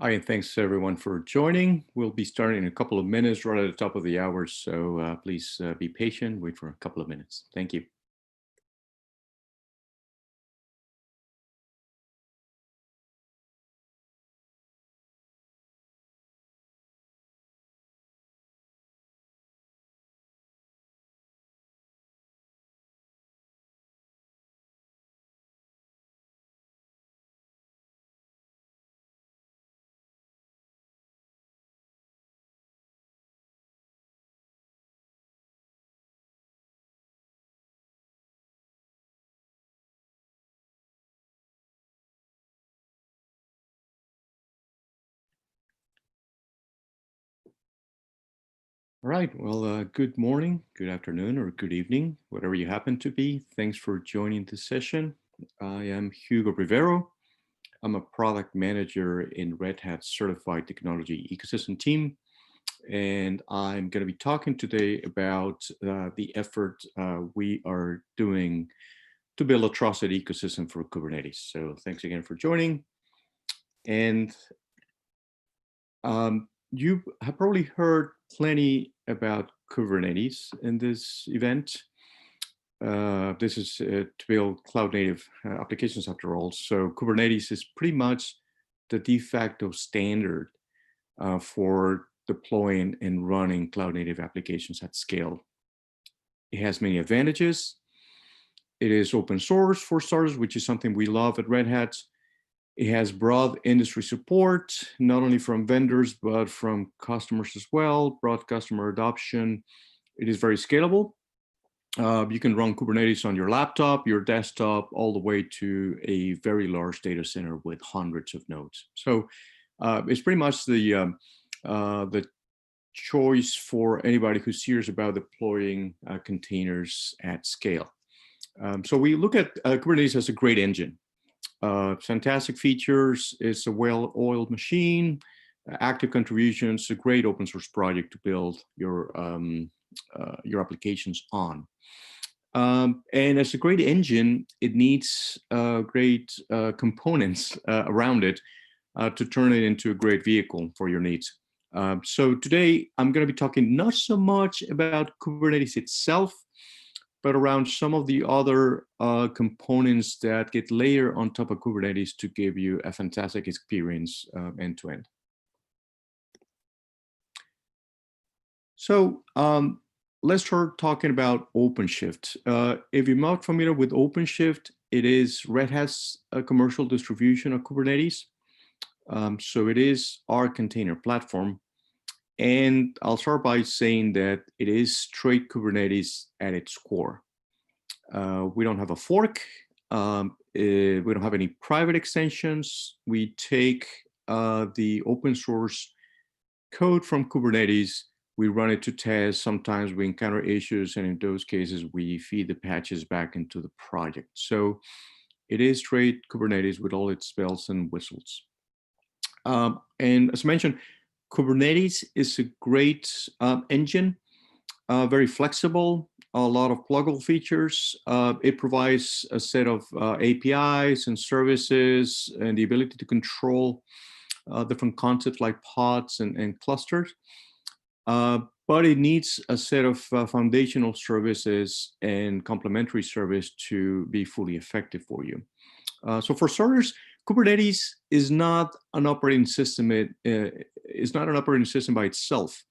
Hi, and thanks everyone for joining. We'll be starting in a couple of minutes, right at the top of the hour. So please be patient, wait for a couple of minutes. Thank you. All right, well, good morning, good afternoon, or good evening, whatever you happen to be. Thanks for joining this session. I am Hugo Rivero. I'm a product manager in Red Hat Certified Technology Ecosystem team. And I'm going to be talking today about the effort we are doing to build a trusted ecosystem for Kubernetes. So thanks again for joining. And you have probably heard plenty about Kubernetes in this event. This is to build cloud native applications after all. So Kubernetes is pretty much the de facto standard for deploying and running cloud native applications at scale. It has many advantages. It is open source for starters, which is something we love at Red Hat. It has broad industry support, not only from vendors, but from customers as well, broad customer adoption. It is very scalable. You can run Kubernetes on your laptop, your desktop, all the way to a very large data center with hundreds of nodes. So it's pretty much the choice for anybody who's serious about deploying containers at scale. So we look at Kubernetes as a great engine. Fantastic features, it's a well-oiled machine, active contributions, a great open source project to build your applications on. And as a great engine, it needs great components around it to turn it into a great vehicle for your needs. So today, I'm going to be talking not so much about Kubernetes itself, but around some of the other components that get layered on top of Kubernetes to give you a fantastic experience end to end. So let's start talking about OpenShift. If you're not familiar with OpenShift, it is Red Hat's commercial distribution of Kubernetes. So it is our container platform. And I'll start by saying that it is straight Kubernetes at its core. We don't have a fork. We don't have any private extensions. We take the open source code from Kubernetes. We run it to test. Sometimes we encounter issues, and in those cases, we feed the patches back into the project. So it is straight Kubernetes with all its bells and whistles. And as mentioned, Kubernetes is a great engine, very flexible, a lot of pluggable features. It provides a set of APIs and services and the ability to control different concepts like pods and clusters. But it needs a set of foundational services and complementary service to be fully effective for you. So for starters, Kubernetes is not an operating system. It's not an operating system by itself.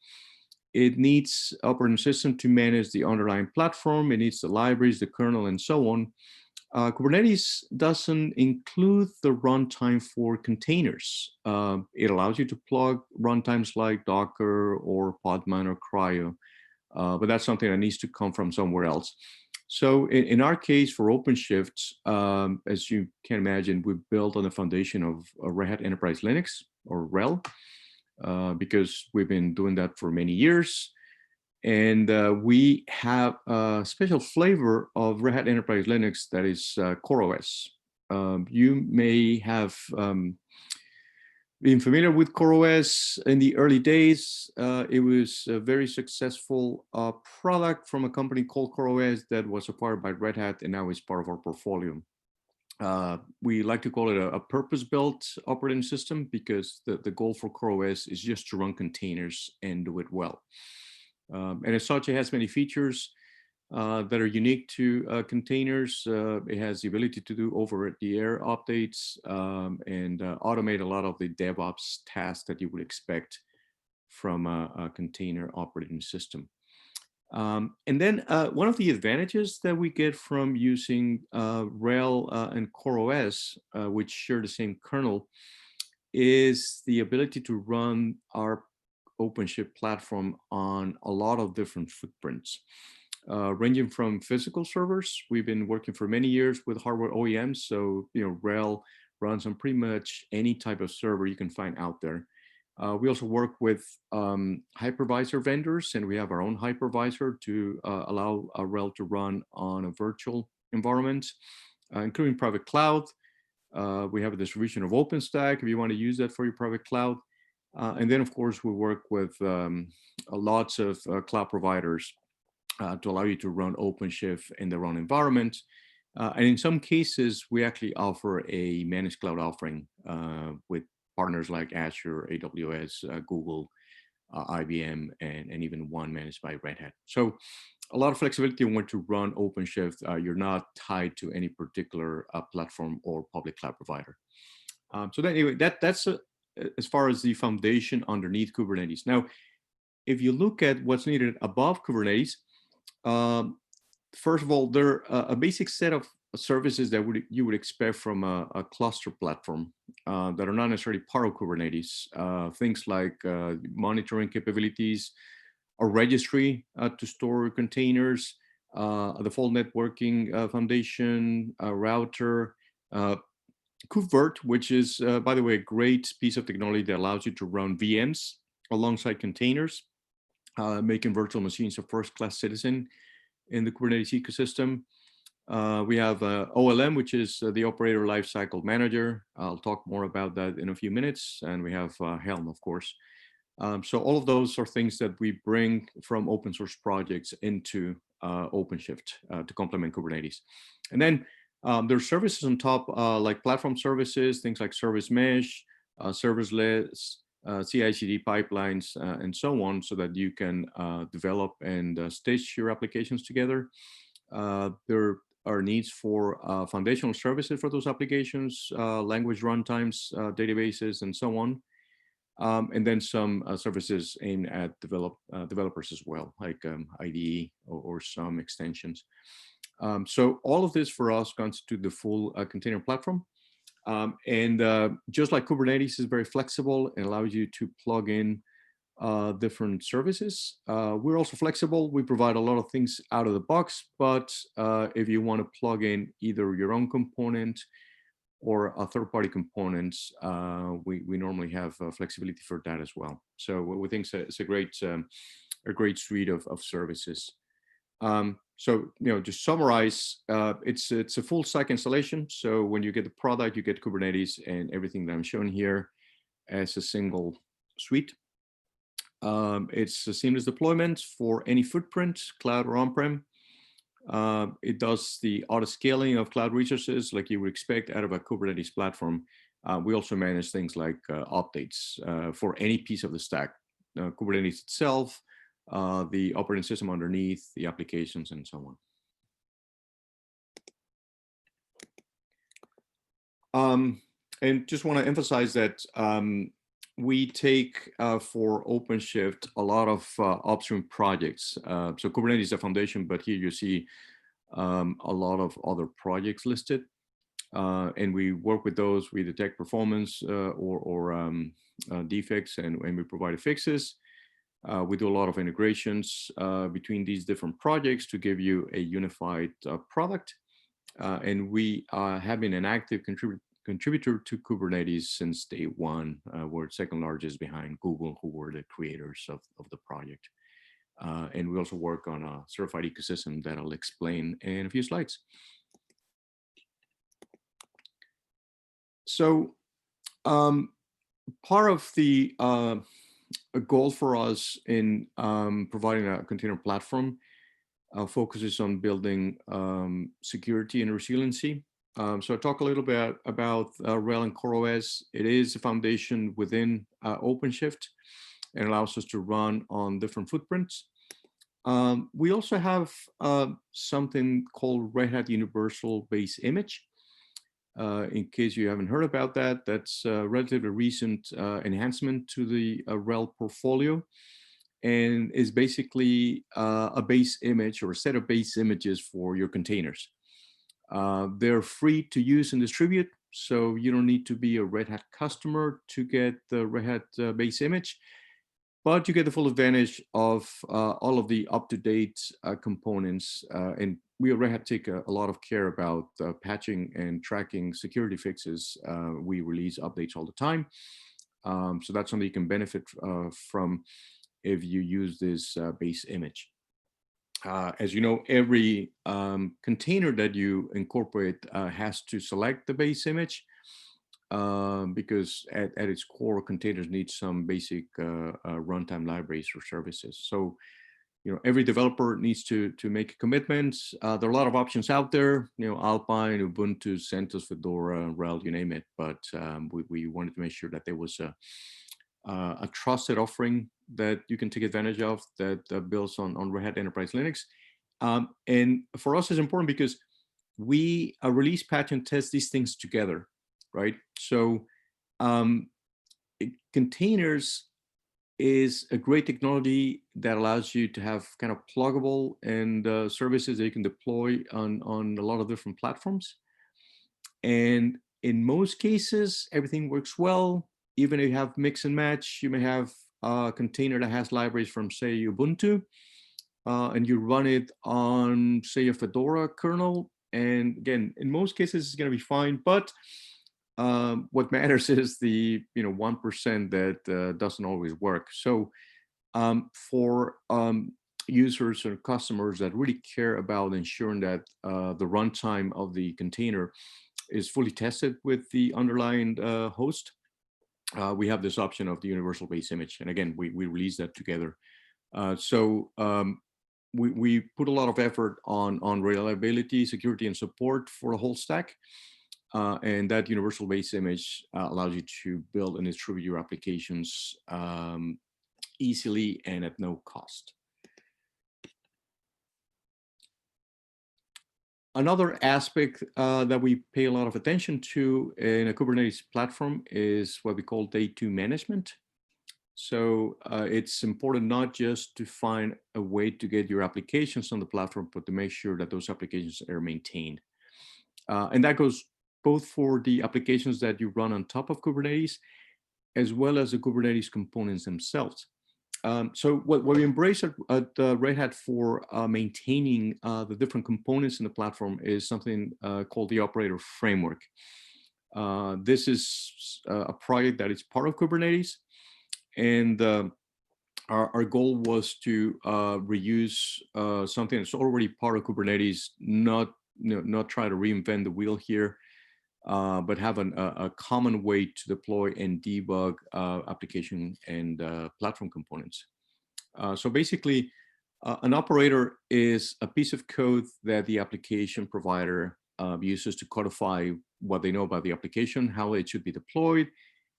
It needs operating system to manage the underlying platform. It needs the libraries, the kernel, and so on. Kubernetes doesn't include the runtime for containers. It allows you to plug runtimes like Docker or Podman or CRI-O, but that's something that needs to come from somewhere else. So in our case for OpenShift, as you can imagine, we built on the foundation of Red Hat Enterprise Linux, or RHEL, because we've been doing that for many years. And we have a special flavor of Red Hat Enterprise Linux that is CoreOS. You may have been familiar with CoreOS in the early days. It was a very successful product from a company called CoreOS that was acquired by Red Hat and now is part of our portfolio. We like to call it a purpose-built operating system because the goal for CoreOS is just to run containers and do it well. And as such, it has many features that are unique to containers. It has the ability to do over-the-air updates and automate a lot of the DevOps tasks that you would expect from a container operating system. And then one of the advantages that we get from using RHEL and CoreOS, which share the same kernel, is the ability to run our OpenShift platform on a lot of different footprints, ranging from physical servers. We've been working for many years with hardware OEMs, so RHEL runs on pretty much any type of server you can find out there. We also work with hypervisor vendors, and we have our own hypervisor to allow RHEL to run on a virtual environment, including private cloud. We have a distribution of OpenStack if you want to use that for your private cloud. And then, of course, we work with lots of cloud providers to allow you to run OpenShift in their own environment. And in some cases, we actually offer a managed cloud offering with partners like Azure, AWS, Google, IBM, and even one managed by Red Hat. So a lot of flexibility when to run OpenShift. You're not tied to any particular platform or public cloud provider. So anyway, that's as far as the foundation underneath Kubernetes. Now, if you look at what's needed above Kubernetes, first of all, there are a basic set of services that you would expect from a cluster platform that are not necessarily part of Kubernetes. Things like monitoring capabilities, a registry to store containers, a default networking foundation, a router, KubeVirt, which is, by the way, a great piece of technology that allows you to run VMs alongside containers, making virtual machines a first-class citizen in the Kubernetes ecosystem. We have OLM, which is the Operator Lifecycle Manager. I'll talk more about that in a few minutes. And we have Helm, of course. So all of those are things that we bring from open source projects into OpenShift to complement Kubernetes. And then there's services on top, like platform services, things like service mesh, serverless, CI/CD pipelines, and so on, so that you can develop and stitch your applications together. There are needs for foundational services for those applications, language runtimes, databases, and so on. And then some services aimed at developers as well, like IDE or some extensions. So all of this for us constitute the full container platform. And just like Kubernetes is very flexible and allows you to plug in different services, we're also flexible. We provide a lot of things out of the box, but if you want to plug in either your own component or a third-party component, we normally have flexibility for that as well. So we think it's a great suite of services. So, just summarize, it's a full stack installation. So when you get the product, you get Kubernetes and everything that I'm showing here as a single suite. It's a seamless deployment for any footprint, cloud or on-prem. It does the auto scaling of cloud resources like you would expect out of a Kubernetes platform. We also manage things like updates for any piece of the stack, Kubernetes itself, the operating system underneath, the applications, and so on. And just want to emphasize that we take for OpenShift a lot of upstream projects. So Kubernetes is the foundation, but here you see a lot of other projects listed. And we work with those. We detect performance or defects, and we provide fixes. We do a lot of integrations between these different projects to give you a unified product. And we have been an active contributor to Kubernetes since day one. We're second largest behind Google, who were the creators of the project. And we also work on a certified ecosystem that I'll explain in a few slides. So part of the goal for us in providing a container platform focuses on building security and resiliency So I talk a little bit about RHEL and CoreOS. It is a foundation within OpenShift and allows us to run on different footprints. We also have something called Red Hat Universal Base Image. In case you haven't heard about that, that's a relatively recent enhancement to the RHEL portfolio, and is basically a base image or a set of base images for your containers. They're free to use and distribute, so you don't need to be a Red Hat customer to get the Red Hat base image, but you get the full advantage of all of the up-to-date components. And we at Red Hat take a lot of care about patching and tracking security fixes. We release updates all the time. So that's something you can benefit from if you use this base image. As you know, every container that you incorporate has to select the base image because at its core, containers need some basic runtime libraries or services. So, you know, every developer needs to make commitments. There are a lot of options out there, you know, Alpine, Ubuntu, CentOS, Fedora, RHEL, you name it. But we wanted to make sure that there was a trusted offering that you can take advantage of that builds on Red Hat Enterprise Linux. And for us, it's important because we release, patch, and test these things together, right? So containers is a great technology that allows you to have kind of pluggable and services that you can deploy on a lot of different platforms. And in most cases, everything works well. Even if you have mix and match, you may have a container that has libraries from, say, Ubuntu, and you run it on, say, a Fedora kernel. And again, in most cases, it's going to be fine. But what matters is the 1% that doesn't always work. So for users or customers that really care about ensuring that the runtime of the container is fully tested with the underlying host, we have this option of the universal base image. And again, we release that together. We put a lot of effort on reliability, security, and support for the whole stack. And that universal base image allows you to build and distribute your applications easily and at no cost. Another aspect that we pay a lot of attention to in a Kubernetes platform is what we call day two management. So it's important not just to find a way to get your applications on the platform, but to make sure that those applications are maintained. And that goes both for the applications that you run on top of Kubernetes, as well as the Kubernetes components themselves. So what we embrace at Red Hat for maintaining the different components in the platform is something called the Operator Framework. This is a project that is part of Kubernetes, and our goal was to reuse something that's already part of Kubernetes, not try to reinvent the wheel here, but have a common way to deploy and debug application and platform components. So basically, an operator is a piece of code that the application provider uses to codify what they know about the application, how it should be deployed,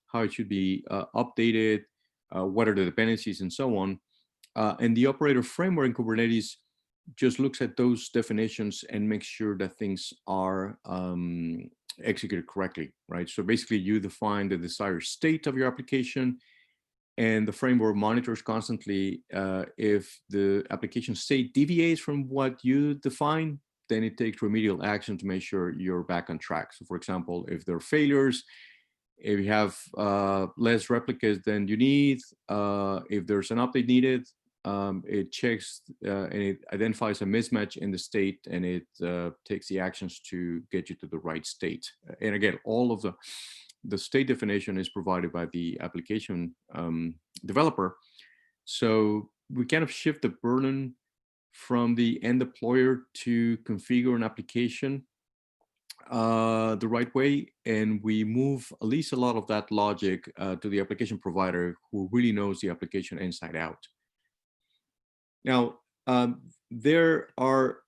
how it should be updated, what are the dependencies, and so on. And the operator framework in Kubernetes just looks at those definitions and makes sure that things are executed correctly, right? So basically, you define the desired state of your application, and the framework monitors constantly if the application state deviates from what you define, then it takes remedial action to make sure you're back on track. So for example, if there are failures, if you have less replicas than you need, if there's an update needed, it checks and it identifies a mismatch in the state, and it takes the actions to get you to the right state. And again, all of the state definition is provided by the application developer. So we kind of shift the burden from the end deployer to configure an application the right way, and we move at least a lot of that logic to the application provider, who really knows the application inside out. Now, there are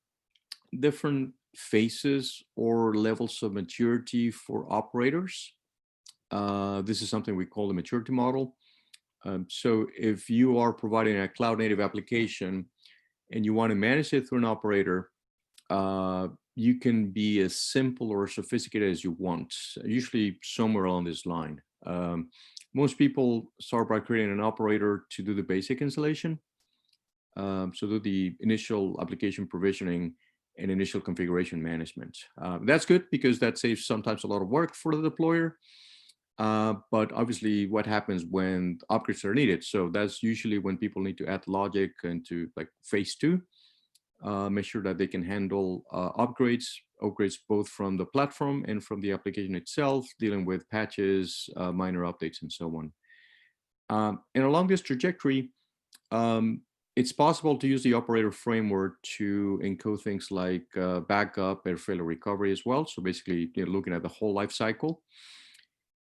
different phases or levels of maturity for operators. This is something we call the maturity model. So if you are providing a cloud native application and you want to manage it through an operator, you can be as simple or sophisticated as you want, usually somewhere along this line. Most people start by creating an operator to do the basic installation. So do the initial application provisioning and initial configuration management. That's good because that saves sometimes a lot of work for the deployer. But obviously what happens when upgrades are needed? So that's usually when people need to add logic into like phase 2, make sure that they can handle upgrades both from the platform and from the application itself, dealing with patches, minor updates, and so on. And along this trajectory, it's possible to use the operator framework to encode things like backup and failure recovery as well. So basically, looking at the whole life cycle.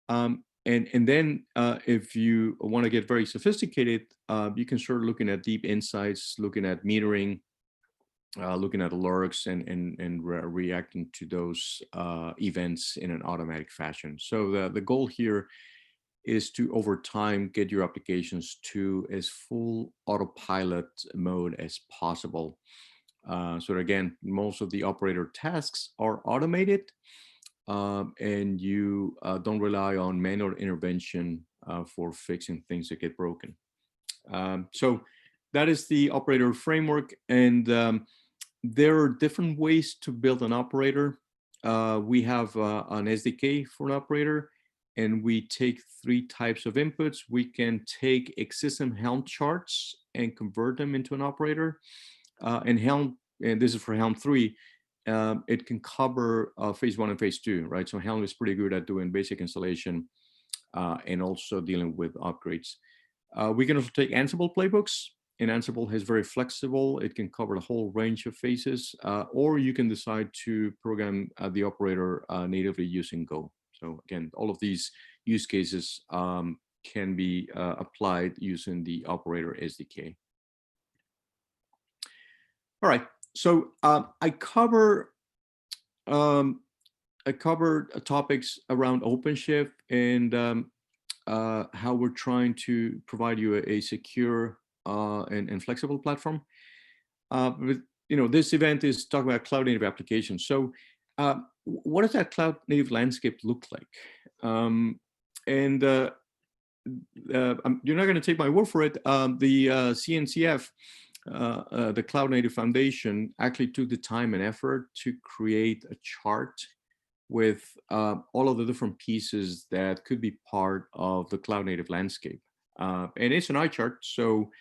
And then if you want to get very sophisticated, you can start looking at deep insights, looking at metering, looking at alerts and reacting to those events in an automatic fashion. So the goal here is to, over time, get your applications to as full autopilot mode as possible. So again, most of the operator tasks are automated, and you don't rely on manual intervention for fixing things that get broken. So that is the operator framework, and there are different ways to build an operator. We have an SDK for an operator, and we take 3 types of inputs. We can take existing Helm charts and convert them into an operator. And Helm, and this is for Helm 3, it can cover phase 1 and phase 2, right? So Helm is pretty good at doing basic installation and also dealing with upgrades. We can also take Ansible playbooks, and Ansible is very flexible. It can cover the whole range of phases, or you can decide to program the operator natively using Go. So again, all of these use cases can be applied using the operator SDK. All right, so I covered topics around OpenShift and how we're trying to provide you a secure and flexible platform. But, this event is talking about cloud native applications. So what does that cloud native landscape look like? You're not going to take my word for it. The CNCF, the Cloud Native Foundation, actually took the time and effort to create a chart with all of the different pieces that could be part of the cloud native landscape. And it's an eye chart, so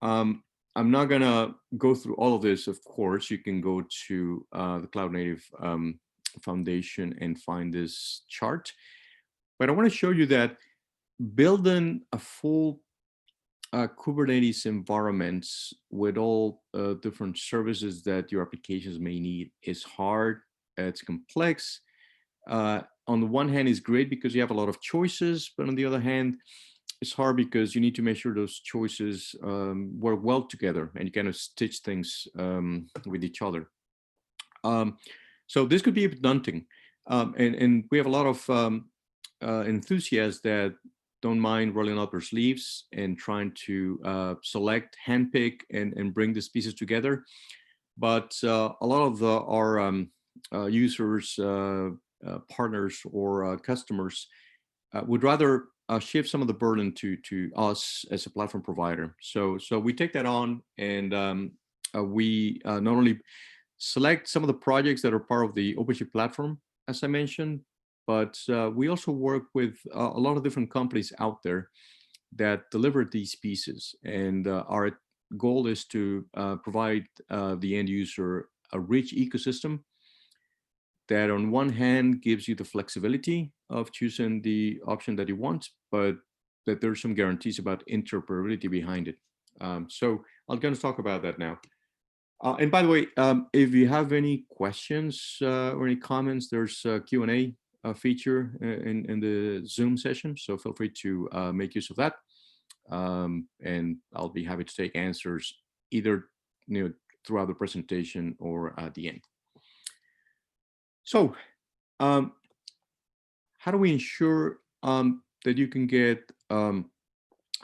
I'm not going to go through all of this. Of course, you can go to the Cloud Native Foundation and find this chart. But I want to show you that building a full Kubernetes environments with all different services that your applications may need is hard. It's complex. On the one hand, it's great because you have a lot of choices, but on the other hand, it's hard because you need to make sure those choices work well together and you kind of stitch things with each other. So this could be a bit daunting. And we have a lot of enthusiasts that don't mind rolling up their sleeves and trying to select, handpick, and bring these pieces together. But a lot of our users, partners, or customers would rather shift some of the burden to us as a platform provider. So we take that on, and we not only select some of the projects that are part of the OpenShift platform, as I mentioned, but we also work with a lot of different companies out there that deliver these pieces. And our goal is to provide the end user a rich ecosystem that on one hand gives you the flexibility of choosing the option that you want, but that there's some guarantees about interoperability behind it. So I'm going to talk about that now. And by the way, if you have any questions or any comments, there's a Q&A feature in the Zoom session, so feel free to make use of that. And I'll be happy to take answers either throughout the presentation or at the end. So, um, how do we ensure that you can get a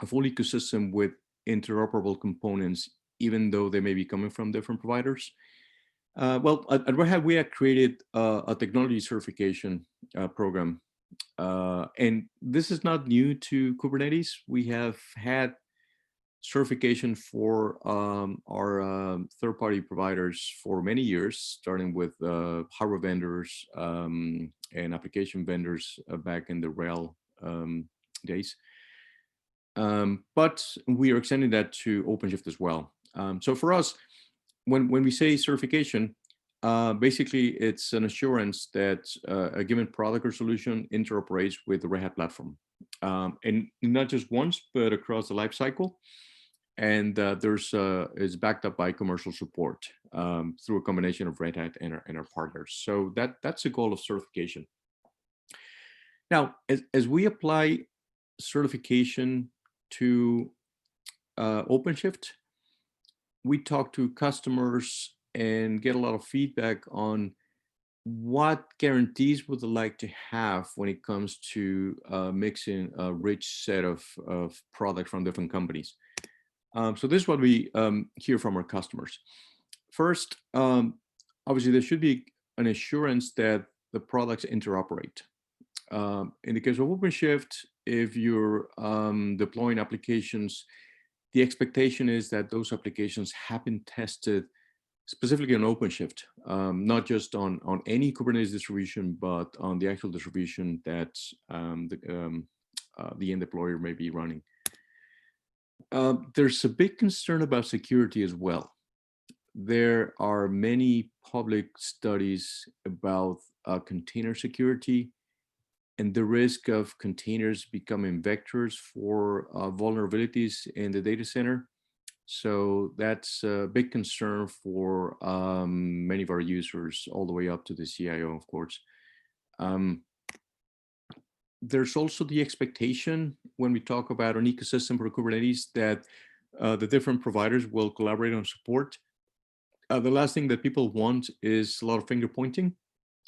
full ecosystem with interoperable components, even though they may be coming from different providers? Well, at Red Hat, we have created a technology certification program. And this is not new to Kubernetes. We have had certification for our third-party providers for many years, starting with hardware vendors and application vendors back in the RHEL days. But we are extending that to OpenShift as well. So for us, when we say certification, basically it's an assurance that a given product or solution interoperates with the Red Hat platform. And not just once, but across the life cycle. And is backed up by commercial support through a combination of Red Hat and our partners. So that's the goal of certification. Now, as we apply certification to OpenShift, we talk to customers and get a lot of feedback on what guarantees would they like to have when it comes to mixing a rich set of products from different companies. So this is what we hear from our customers. First, obviously, there should be an assurance that the products interoperate. In the case of OpenShift, if you're deploying applications, the expectation is that those applications have been tested specifically on OpenShift, not just on any Kubernetes distribution, but on the actual distribution that the end deployer may be running. There's a big concern about security as well. There are many public studies about container security and the risk of containers becoming vectors for vulnerabilities in the data center. So that's a big concern for many of our users, all the way up to the CIO, of course. There's also the expectation when we talk about an ecosystem for Kubernetes that the different providers will collaborate on support. The last thing that people want is a lot of finger pointing.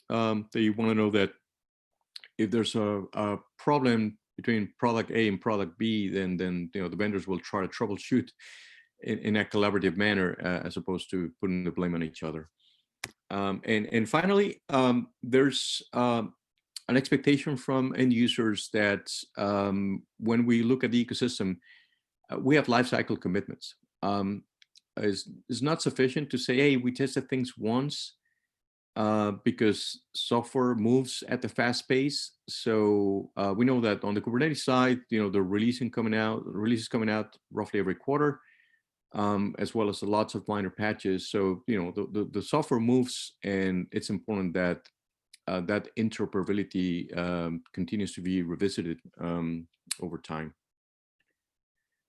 They want to know that if there's a problem between product A and product B, then the vendors will try to troubleshoot in a collaborative manner as opposed to putting the blame on each other. And finally, there's an expectation from end users that when we look at the ecosystem, we have lifecycle commitments. It's not sufficient to say, hey, we tested things once because software moves at a fast pace. So we know that on the Kubernetes side, the releases coming out roughly every quarter, as well as lots of minor patches. So the software moves, and it's important that that interoperability continues to be revisited over time.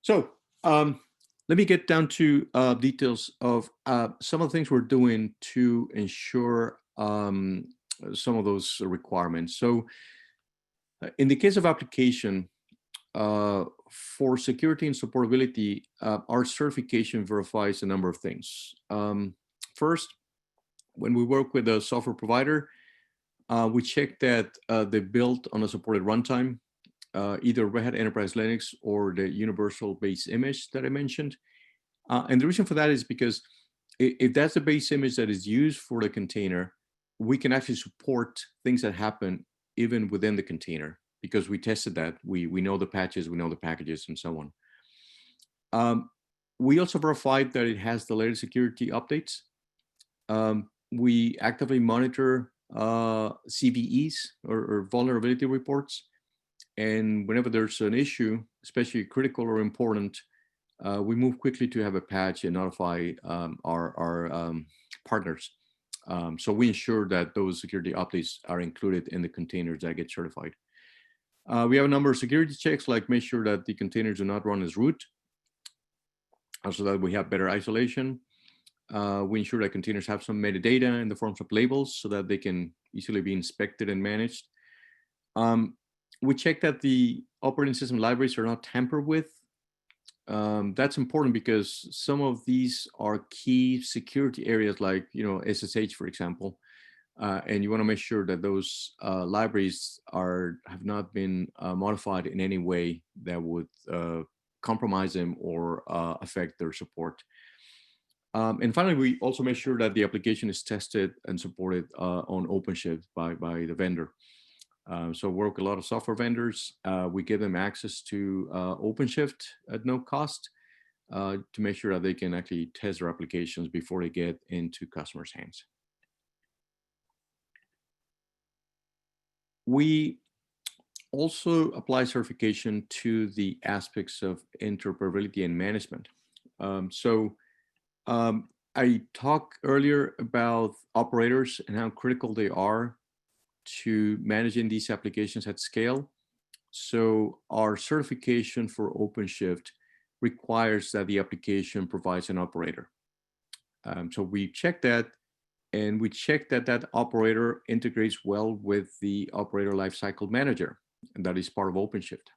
So let me get down to details of some of the things we're doing to ensure some of those requirements. So in the case of application, for security and supportability, our certification verifies a number of things. First, when we work with a software provider, we check that they built on a supported runtime, either Red Hat Enterprise Linux or the universal base image that I mentioned. And the reason for that is because if that's the base image that is used for the container, we can actually support things that happen even within the container because we tested that. We know the patches, we know the packages, and so on. We also verified that it has the latest security updates. We actively monitor CVEs or vulnerability reports. And whenever there's an issue, especially critical or important, we move quickly to have a patch and notify our partners. So we ensure that those security updates are included in the containers that get certified. We have a number of security checks, like make sure that the containers do not run as root, so that we have better isolation. We ensure that containers have some metadata in the forms of labels so that they can easily be inspected and managed. We check that the operating system libraries are not tampered with. That's important because some of these are key security areas like, SSH, for example. And you want to make sure that those libraries have not been modified in any way that would compromise them or affect their support. And finally, we also make sure that the application is tested and supported on OpenShift by the vendor. So work with a lot of software vendors. We give them access to OpenShift at no cost to make sure that they can actually test their applications before they get into customers' hands. We also apply certification to the aspects of interoperability and management. I talked earlier about operators and how critical they are to managing these applications at scale. So our certification for OpenShift requires that the application provides an operator. So we check that, and we check that that operator integrates well with the operator lifecycle manager, and that is part of OpenShift.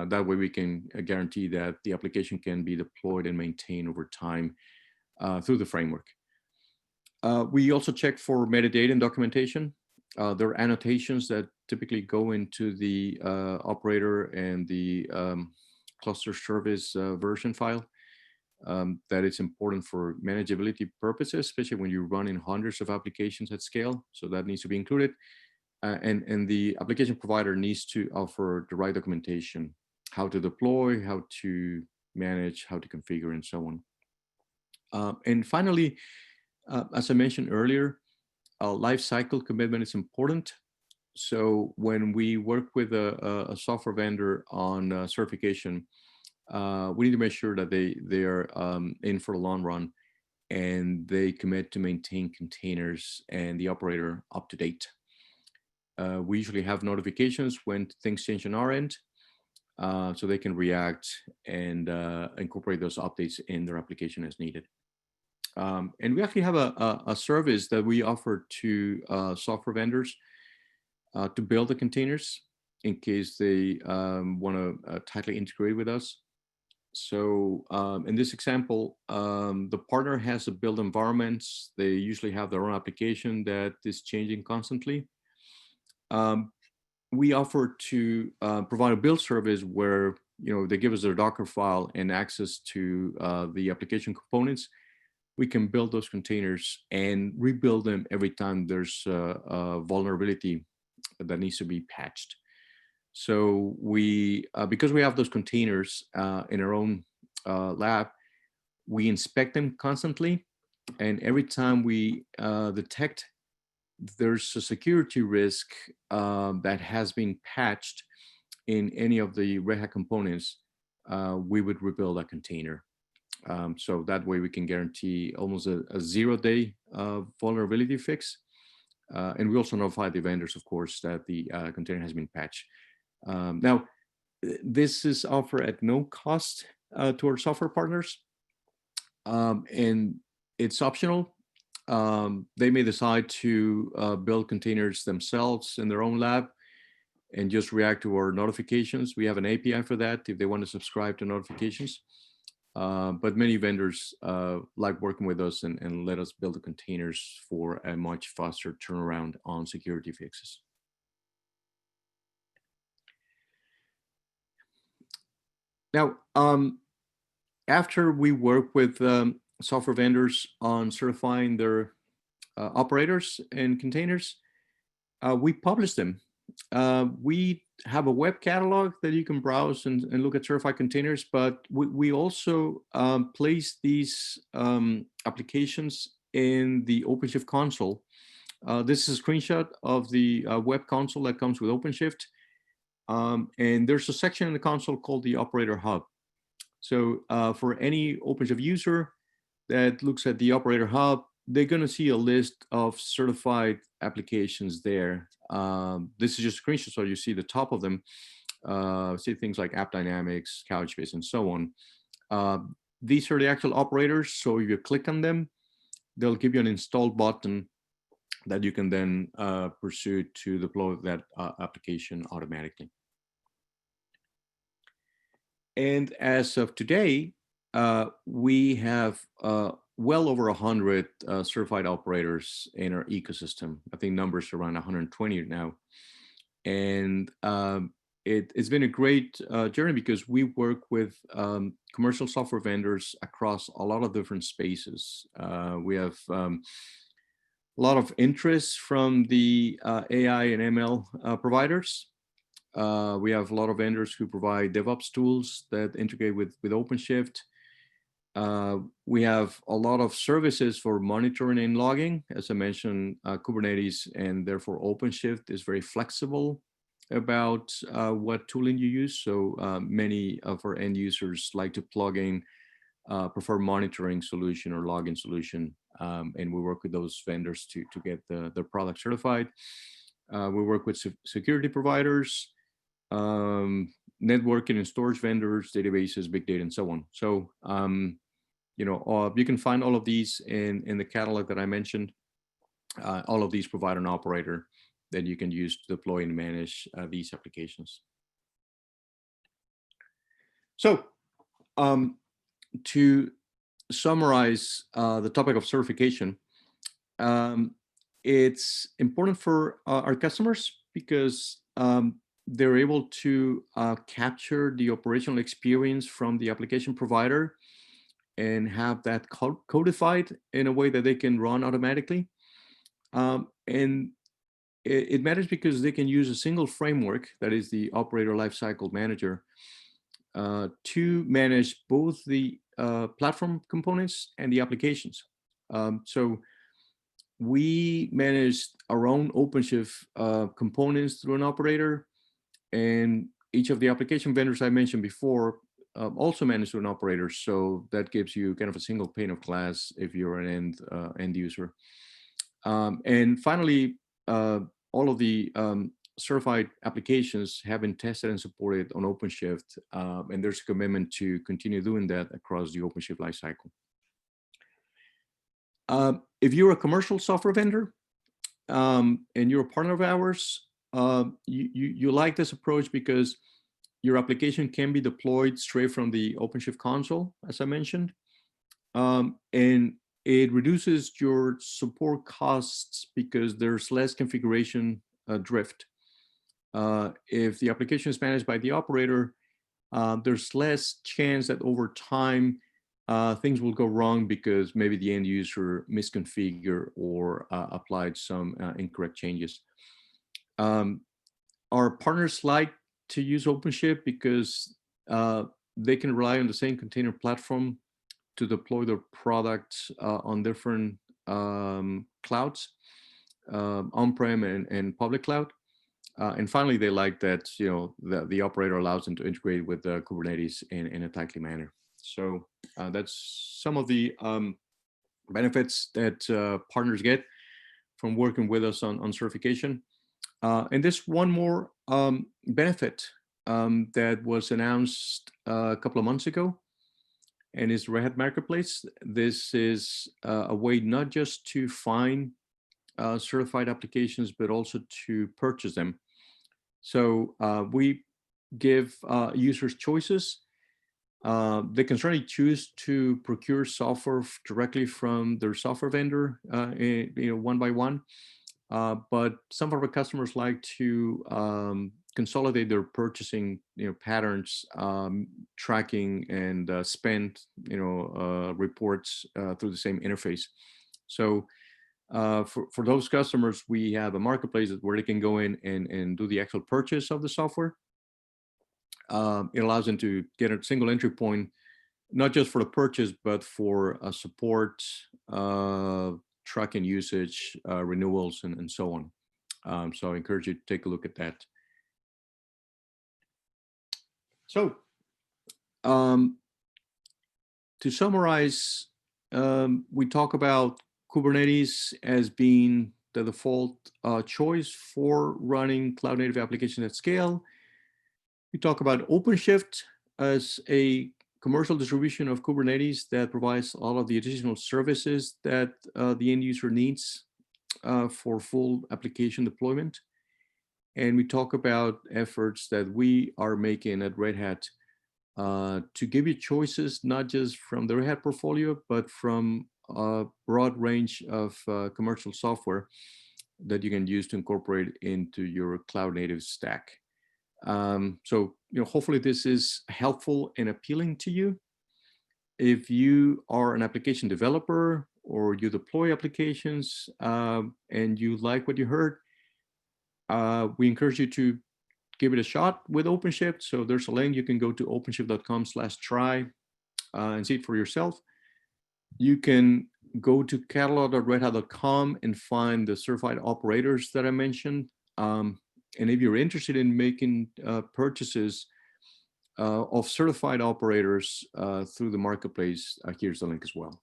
That way we can guarantee that the application can be deployed and maintained over time through the framework. We also check for metadata and documentation. There are annotations that typically go into the operator and the cluster service version file. That it's important for manageability purposes, especially when you're running hundreds of applications at scale. So that needs to be included. And the application provider needs to offer the right documentation, how to deploy, how to manage, how to configure, and so on. And finally, as I mentioned earlier, life cycle commitment is important. So when we work with a software vendor on certification, we need to make sure that they are in for the long run and they commit to maintain containers and the operator up to date. We usually have notifications when things change on our end, so they can react and incorporate those updates in their application as needed. And we actually have a service that we offer to software vendors to build the containers in case they want to tightly integrate with us. So in this example, the partner has a build environments. They usually have their own application that is changing constantly. We offer to provide a build service where they give us their Docker file and access to the application components. We can build those containers and rebuild them every time there's a vulnerability that needs to be patched. So we, because we have those containers in our own lab, we inspect them constantly. And every time we detect there's a security risk that has been patched in any of the Red Hat components, we would rebuild a container. So that way we can guarantee almost a 0-day vulnerability fix. And we also notify the vendors, of course, that the container has been patched. Now, this is offered at no cost to our software partners, and it's optional. They may decide to build containers themselves in their own lab and just react to our notifications. We have an API for that if they want to subscribe to notifications. But many vendors like working with us and let us build the containers for a much faster turnaround on security fixes. Now, after we work with software vendors on certifying their operators and containers, we publish them. We have a web catalog that you can browse and look at certified containers, but we also place these applications in the OpenShift console. This is a screenshot of the web console that comes with OpenShift. And there's a section in the console called the Operator Hub. So for any OpenShift user that looks at the Operator Hub, they're going to see a list of certified applications there. This is just a screenshot, so you see the top of them. See things like AppDynamics, Couchbase, and so on. These are the actual operators, so if you click on them, they'll give you an install button that you can then pursue to deploy that application automatically. And as of today, we have well over 100 certified operators in our ecosystem. I think numbers around 120 now. And it's been a great journey because we work with commercial software vendors across a lot of different spaces. We have a lot of interest from the AI and ML providers. We have a lot of vendors who provide DevOps tools that integrate with OpenShift. We have a lot of services for monitoring and logging. As I mentioned, Kubernetes and therefore OpenShift is very flexible about what tooling you use. So many of our end users like to plug in prefer monitoring solution or logging solution. And we work with those vendors to get their product certified. We work with security providers, networking and storage vendors, databases, big data, and so on. So, you can find all of these in the catalog that I mentioned. All of these provide an operator that you can use to deploy and manage these applications. So, to summarize the topic of certification, it's important for our customers because they're able to capture the operational experience from the application provider and have that codified in a way that they can run automatically. And it matters because they can use a single framework, that is the Operator Lifecycle Manager, to manage both the platform components and the applications. So we manage our own OpenShift components through an operator, and each of the application vendors I mentioned before also manage through an operator. So that gives you kind of a single pane of glass if you're an end user. And finally, all of the certified applications have been tested and supported on OpenShift, and there's a commitment to continue doing that across the OpenShift lifecycle. If you're a commercial software vendor and you're a partner of ours, you like this approach because your application can be deployed straight from the OpenShift console, as I mentioned, and it reduces your support costs because there's less configuration drift. If the application is managed by the operator, there's less chance that over time things will go wrong because maybe the end user misconfigured or applied some incorrect changes. Our partners like to use OpenShift because they can rely on the same container platform to deploy their products on different clouds, on-prem and public cloud. And finally, they like that the operator allows them to integrate with Kubernetes in a tightly manner. So that's some of the benefits that partners get from working with us on certification. And there's one more benefit that was announced a couple of months ago, and is Red Hat Marketplace. This is a way not just to find certified applications, but also to purchase them. So we give users choices. They can certainly choose to procure software directly from their software vendor, one by one. But some of our customers like to consolidate their purchasing patterns, tracking and spend reports through the same interface. So for those customers, we have a marketplace where they can go in and do the actual purchase of the software. It allows them to get a single entry point, not just for the purchase, but for support, tracking usage, renewals, and so on. So I encourage you to take a look at that. So to summarize, we talk about Kubernetes as being the default choice for running cloud-native applications at scale. We talk about OpenShift as a commercial distribution of Kubernetes that provides all of the additional services that the end user needs for full application deployment. And we talk about efforts that we are making at Red Hat to give you choices, not just from the Red Hat portfolio, but from a broad range of commercial software that you can use to incorporate into your cloud native stack. So, hopefully this is helpful and appealing to you. If you are an application developer or you deploy applications and you like what you heard, we encourage you to give it a shot with OpenShift. So there's a link. You can go to openshift.com/try and see it for yourself. You can go to catalog.redhat.com and find the certified operators that I mentioned. And if you're interested in making purchases of certified operators through the marketplace, here's the link as well.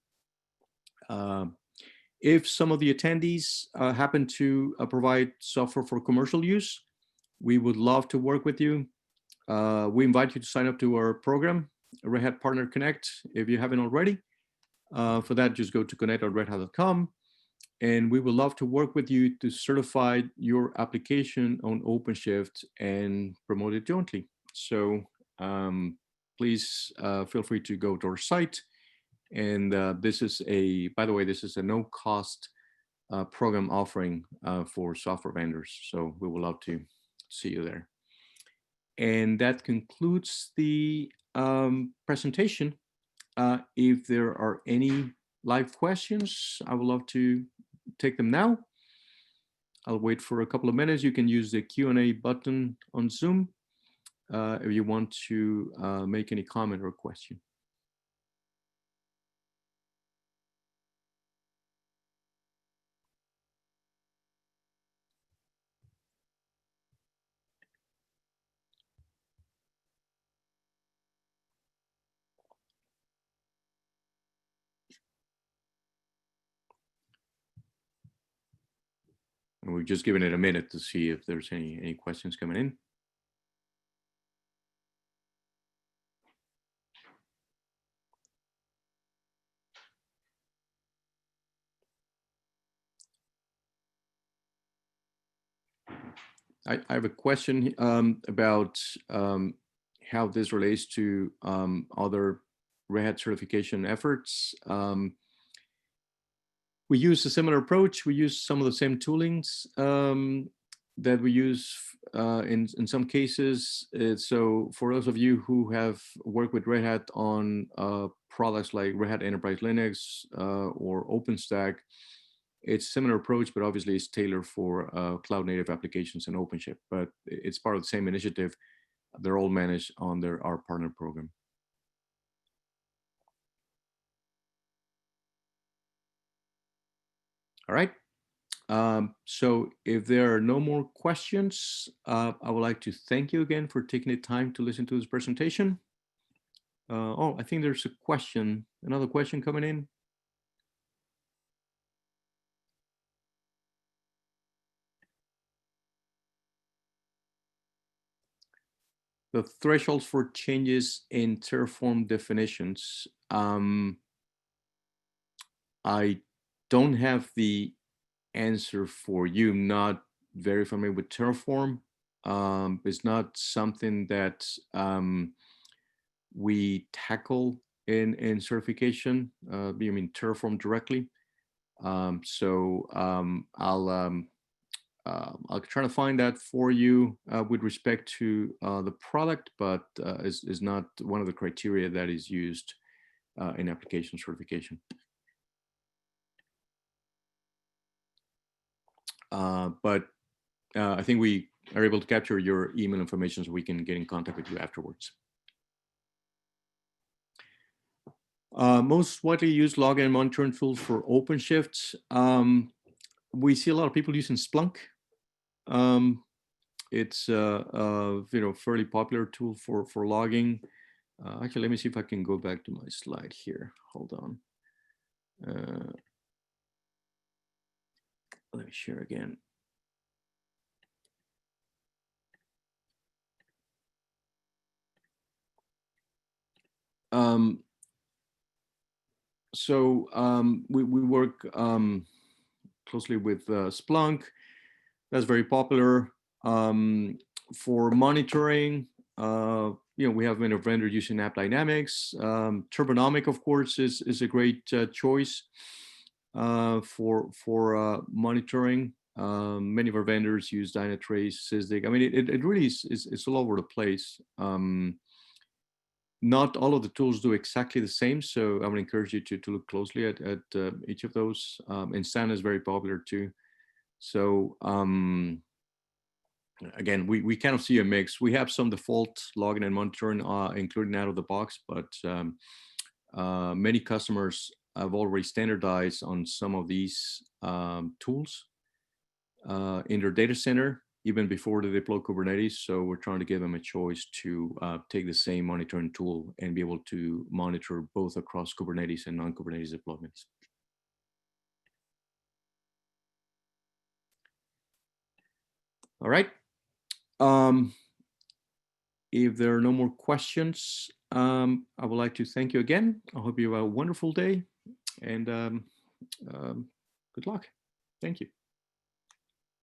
If some of the attendees happen to provide software for commercial use, we would love to work with you. We invite you to sign up to our program, Red Hat Partner Connect, if you haven't already. For that, just go to connect.redhat.com, and we would love to work with you to certify your application on OpenShift and promote it jointly. So please feel free to go to our site. And this is by the way, this is a no-cost program offering for software vendors. So we would love to see you there. And that concludes the presentation. If there are any live questions, I would love to take them now. I'll wait for a couple of minutes. You can use the Q&A button on Zoom if you want to make any comment or question. And we've just given it a minute to see if there's any questions coming in. I have a question about how this relates to other Red Hat certification efforts. We use a similar approach. We use some of the same toolings that we use in some cases. So for those of you who have worked with Red Hat on products like Red Hat Enterprise Linux or OpenStack, it's a similar approach, but obviously it's tailored for cloud native applications and OpenShift, but it's part of the same initiative. They're all managed under our partner program. All right. So if there are no more questions, I would like to thank you again for taking the time to listen to this presentation. Oh, I think there's a question, another question coming in. The thresholds for changes in Terraform definitions. I don't have the answer for you. I'm not very familiar with Terraform. It's not something that we tackle in certification. You mean Terraform directly? So I'll try to find that for you with respect to the product, but is not one of the criteria that is used in application certification. But I think we are able to capture your email information so we can get in contact with you afterwards. Most widely used login and monitoring tools for OpenShift. We see a lot of people using Splunk. It's a fairly popular tool for logging. Actually, let me see if I can go back to my slide here. Hold on. Let me share again. We work closely with Splunk. That's very popular. For monitoring, we have many vendors using App Dynamics. Turbonomic, of course, is a great choice for monitoring. Many of our vendors use Dynatrace, Sysdig. I mean, it really is all over the place. Not all of the tools do exactly the same, so I would encourage you to look closely at each of those. And SAN is very popular too. So again, we kind of see a mix. We have some default logging and monitoring, including out of the box, but many customers have already standardized on some of these tools in their data center, even before they deploy Kubernetes. So we're trying to give them a choice to take the same monitoring tool and be able to monitor both across Kubernetes and non-Kubernetes deployments. All right. If there are no more questions, I would like to thank you again. I hope you have a wonderful day, and good luck. Thank you.